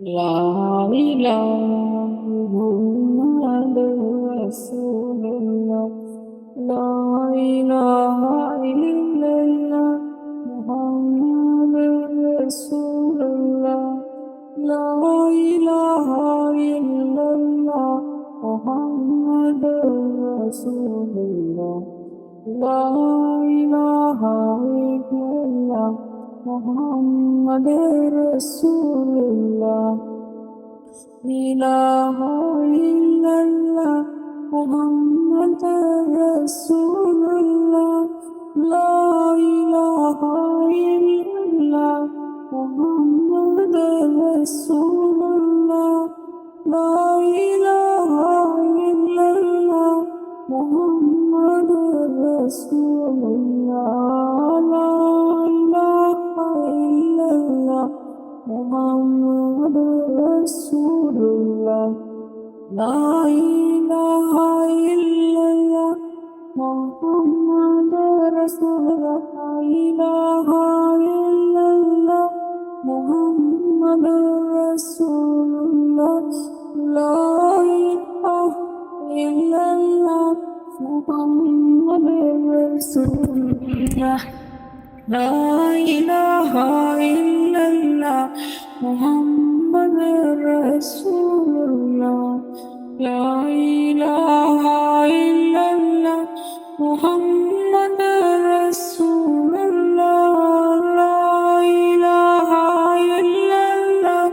লা ইলাহা মুহাম্মাদুর রাসূলুল্লাহ লা ইলাহা ইল্লাল্লাহ মুহাম্মাদুর রাসূলুল্লাহ লা ইলাহা ইল্লাল্লাহ মুহাম্মাদুর রাসূলুল্লাহ লা ইলাহা ইল্লাল্লাহ মুহাম্মাদুর রাসূলুল্লাহ ইলাহা ইল্লাল্লাহ মুহাম্মাদুর রাসূলুল্লাহ লা ইলাহা ইল্লাল্লাহ মুহাম্মাদুর রাসূলুল্লাহ লা ইলাহা ইল্লাল্লাহ মুহাম্মাদুর রাসূলুল্লাহ লা ইলাহা ইল্লাল্লাহ মুহাম্মাদুর রাসূলুল্লাহ লা ইলাহা ইল্লাল্লাহ মুহাম্মাদুর রাসূলুল্লাহ লা ইলাহা ইল্লাল্লাহ মুহাম্মাদুর রাসূলুল্লাহ লা ইলাহা ইল্লাল্লাহ মুহাম্মাদুর রাসূলুল্লাহ লা ইলাহা ইল্লাল্লাহ মুহাম্মাদুর রাসূলুল্লাহ লা ইলাহা ইল্লাল্লাহ মুহাম্মাদুর রাসূলুল্লাহ লা ইলাহা ইল্লাল্লাহ মুহাম্মাদুর রাসূলুল্লাহ লা ইলাহা ইল্লাল্লাহ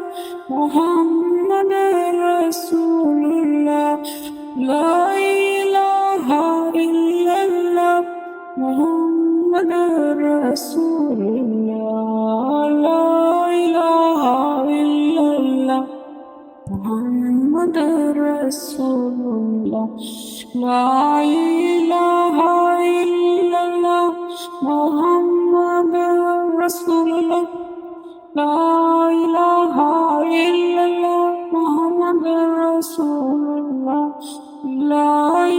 মুহাম্মাদুর রাসূলুল্লাহ লা ইলাহা ইল্লাল্লাহ মুহাম্মাদুর রাসূলুল্লাহ লা ইলাহা ইল্লাল্লাহ মুহাম্মাদুর রাসূলুল্লাহ লা ইলাহা ইল্লাল্লাহ মুহাম্মাদুর রাসূলুল্লাহ লা ইলাহা ইল্লাল্লাহ মুহাম্মাদুর রাসূলুল্লাহ লা ইলাহা ইল্লাল্লাহ মুহাম্মাদুর রাসূলুল্লাহ লা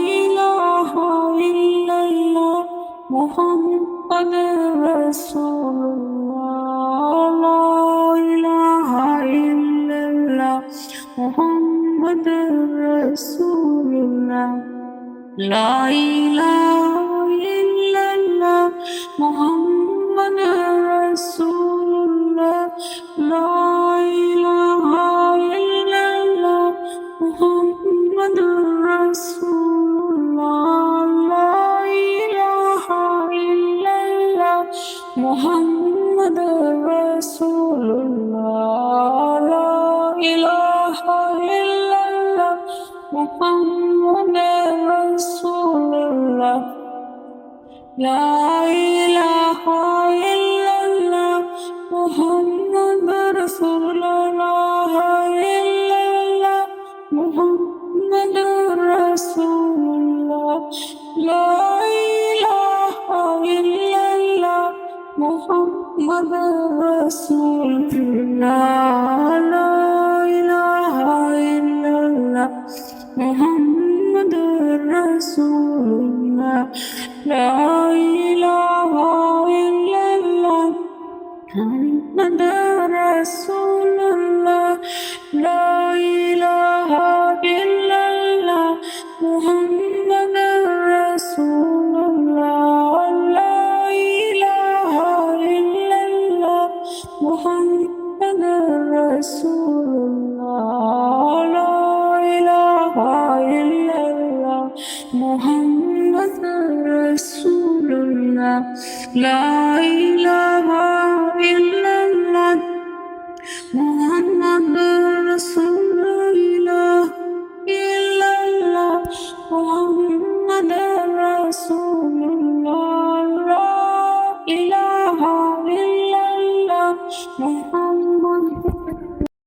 ইলাহা ইল্লাল্লাহ মুহাম্মাদুর রাসূলুল্লাহ লা ইলাহা ইল্লাল্লাহ মুহাম্মাদুর রাসূলুল্লাহ লা ইলাহা ইল্লাল্লাহ মুহাম্মাদুর রাসূলুল্লাহ লা ইলাহা ইল্লাল্লাহ মুহাম্মাদুর রাসূলুল্লাহ লা ইলাহা ইল্লাল্লাহ মুহাম্মাদুর রাসূলুল্লাহ মুহাম্মাদুর রাসূলুল্লাহ লা ইলাহা ইল্লাল্লাহ মুহাম্মাদুর রাসূলুল্লাহ লা ইলাহা ইল্লাল্লাহ মুহাম্মাদুর রাসূলুল্লাহ লা ইলাহা ইল্লাল্লাহ মুহাম্মাদুর রাসূলুল্লাহ লা ইলাহা ইল্লাল্লাহ মুহাম্মাদুর রাসূলুল্লাহ লা ইলাহা ইল্লাল্লাহ মুহাম্মাদুর রাসূলুল্লাহ লা ইলাহা ইল্লাল্লাহ মুহাম্মাদুর রাসূলুল্লাহ লা ইলাহা ইল্লাল্লাহ